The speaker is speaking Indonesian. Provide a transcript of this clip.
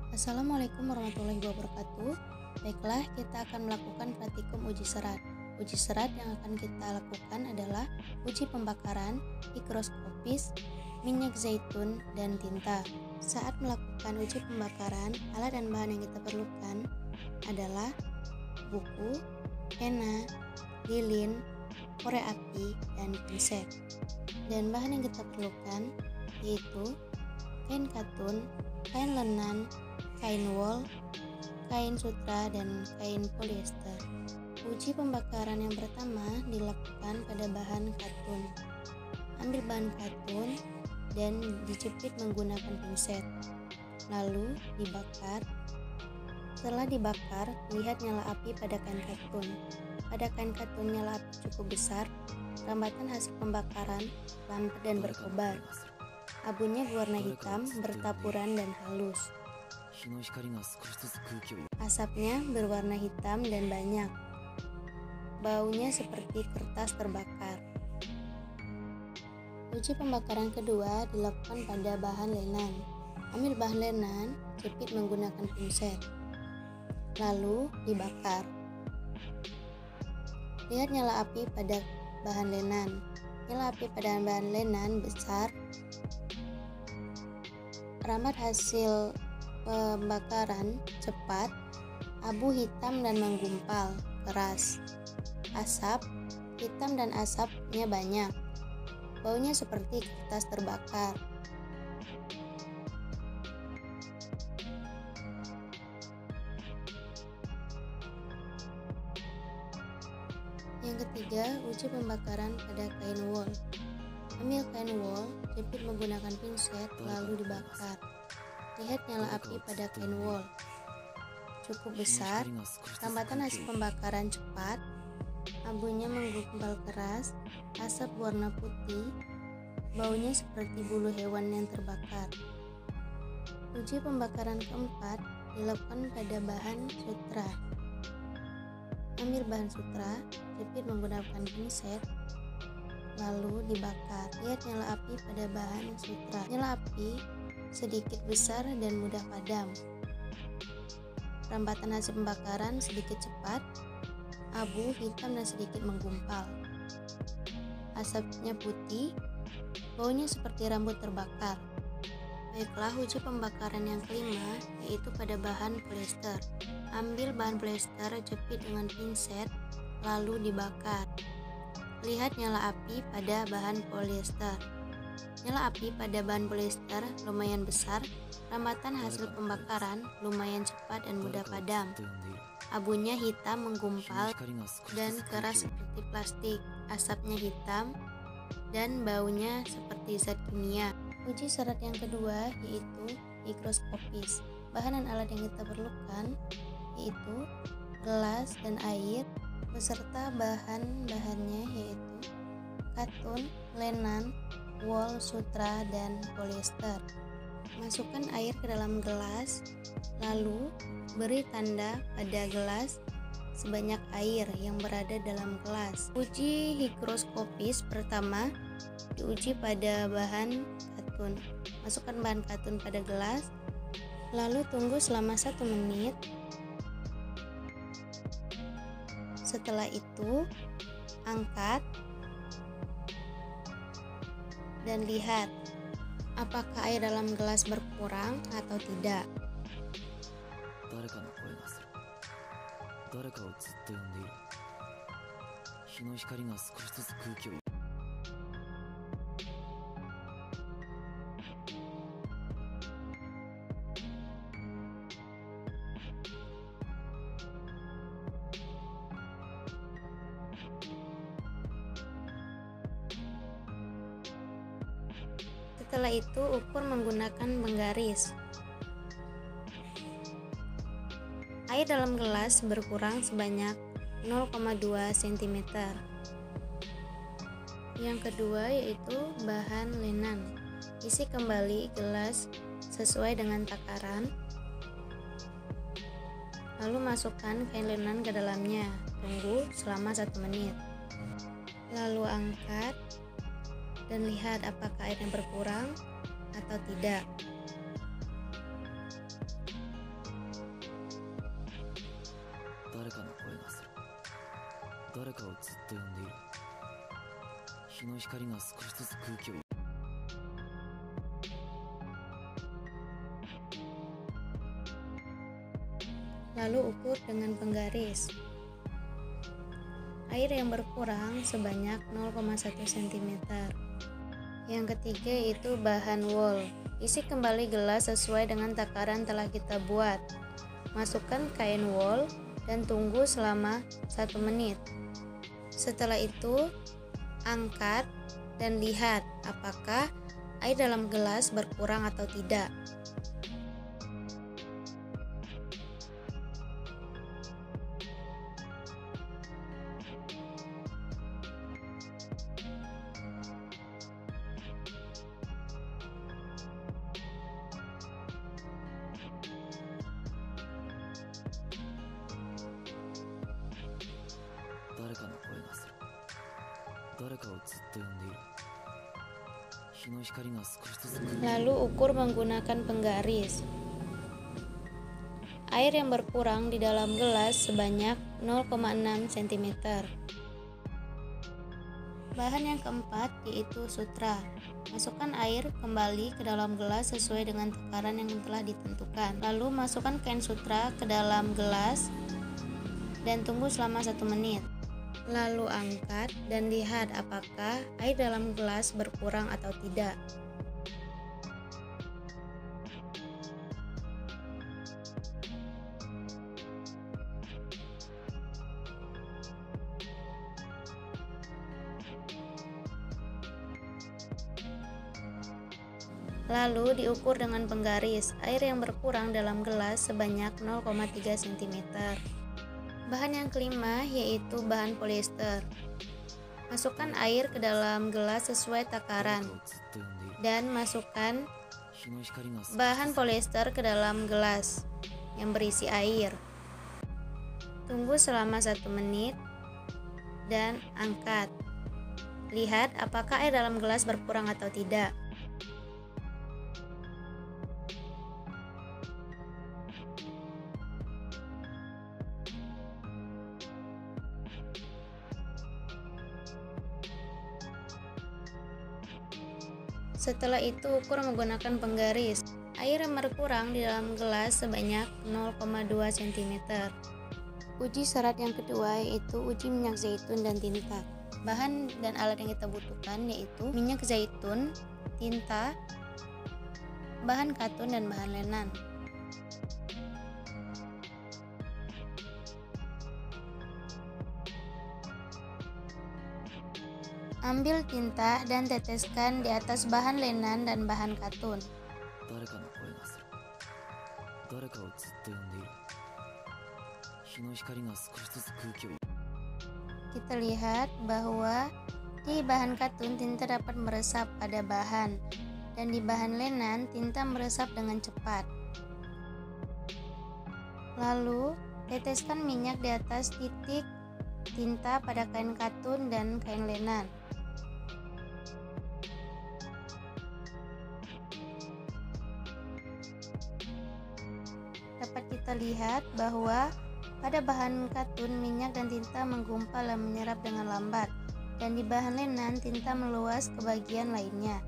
Assalamualaikum warahmatullahi wabarakatuh. Baiklah, kita akan melakukan praktikum uji serat. Uji serat yang akan kita lakukan adalah uji pembakaran, hikroskopis, minyak zaitun, dan tinta. Saat melakukan uji pembakaran, alat dan bahan yang kita perlukan adalah buku, pena, lilin, korek api, dan pinset. Dan bahan yang kita perlukan yaitu kain katun, kain lenan, kain wol, kain sutra, dan kain polyester. Uji pembakaran yang pertama dilakukan pada bahan katun. Ambil bahan katun dan dijepit menggunakan pinset, lalu dibakar. Setelah dibakar, lihat nyala api pada kain katun. Pada kain katun nyala api cukup besar, rambatan hasil pembakaran lambat dan berkobar. Abunya berwarna hitam, bertaburan dan halus. Asapnya berwarna hitam dan banyak. Baunya seperti kertas terbakar. Uji pembakaran kedua dilakukan pada bahan lenan. Ambil bahan lenan, jepit menggunakan pinset, lalu dibakar. Lihat nyala api pada bahan lenan. Nyala api pada bahan lenan besar. Rambat hasil pembakaran cepat, abu hitam dan menggumpal, keras. Asap hitam dan asapnya banyak. Baunya seperti kertas terbakar. Yang ketiga, uji pembakaran pada kain wol. Ambil kain wol, jepit menggunakan pinset, lalu dibakar. Lihat nyala api pada kain wol. Cukup besar, rambatan hasil pembakaran cepat, abunya menggumpal keras, asap warna putih, baunya seperti bulu hewan yang terbakar. Uji pembakaran keempat dilakukan pada bahan sutra. Ambil bahan sutra, jepit menggunakan pinset, lalu dibakar. Lihat nyala api pada bahan sutra. Nyala api sedikit besar dan mudah padam. Rambatan hasil pembakaran sedikit cepat, abu hitam dan sedikit menggumpal. Asapnya putih, baunya seperti rambut terbakar. Baiklah, uji pembakaran yang kelima yaitu pada bahan polyester. Ambil bahan polyester, jepit dengan pinset, lalu dibakar. Lihat nyala api pada bahan polyester. Nyala api pada bahan polyester lumayan besar, rambatan hasil pembakaran lumayan cepat dan mudah padam. Abunya hitam menggumpal dan keras seperti plastik, asapnya hitam dan baunya seperti zat kimia. Uji serat yang kedua yaitu hikroskopis. Bahan dan alat yang kita perlukan yaitu gelas dan air beserta bahan-bahannya yaitu katun, lenan, wol, sutra, dan polyester. Masukkan air ke dalam gelas, lalu beri tanda pada gelas sebanyak air yang berada dalam gelas. Uji hikroskopis pertama diuji pada bahan katun. Masukkan bahan katun pada gelas, lalu tunggu selama 1 menit. Setelah itu, angkat dan lihat apakah air dalam gelas berkurang atau tidak. Setelah itu, ukur menggunakan penggaris. Air dalam gelas berkurang sebanyak 0,2 cm. Yang kedua yaitu bahan lenan. Isi kembali gelas sesuai dengan takaran. Lalu masukkan kain lenan ke dalamnya. Tunggu selama 1 menit. Lalu angkat dan lihat apakah airnya berkurang atau tidak. 誰かの声がする。誰かをずっと呼んでいる。日の光が少しずつ空気を。Lalu ukur dengan penggaris. Air yang berkurang sebanyak 0,1 cm. Yang ketiga itu bahan wool. Isi kembali gelas sesuai dengan takaran telah kita buat. Masukkan kain wool dan tunggu selama 1 menit. Setelah itu, angkat dan lihat apakah air dalam gelas berkurang atau tidak. Lalu ukur menggunakan penggaris. Air yang berkurang di dalam gelas sebanyak 0,6 cm. Bahan yang keempat yaitu sutra. Masukkan air kembali ke dalam gelas sesuai dengan takaran yang telah ditentukan. Lalu masukkan kain sutra ke dalam gelas dan tunggu selama 1 menit. Lalu angkat dan lihat apakah air dalam gelas berkurang atau tidak. Lalu diukur dengan penggaris. Air yang berkurang dalam gelas sebanyak 0,3 cm. Bahan yang kelima yaitu bahan polyester. Masukkan air ke dalam gelas sesuai takaran dan masukkan bahan polyester ke dalam gelas yang berisi air. Tunggu selama 1 menit dan angkat. Lihat apakah air dalam gelas berkurang atau tidak. Setelah itu ukur menggunakan penggaris. Air yang berkurang di dalam gelas sebanyak 0,2 cm. Uji syarat yang kedua yaitu uji minyak zaitun dan tinta. Bahan dan alat yang kita butuhkan yaitu minyak zaitun, tinta, bahan katun dan bahan lenan. Ambil tinta dan teteskan di atas bahan lenan dan bahan katun. Kita lihat bahwa di bahan katun tinta dapat meresap pada bahan dan di bahan lenan tinta meresap dengan cepat. Lalu teteskan minyak di atas titik tinta pada kain katun dan kain lenan. Dapat kita lihat bahwa pada bahan katun minyak dan tinta menggumpal dan menyerap dengan lambat, dan di bahan lenan tinta meluas ke bagian lainnya.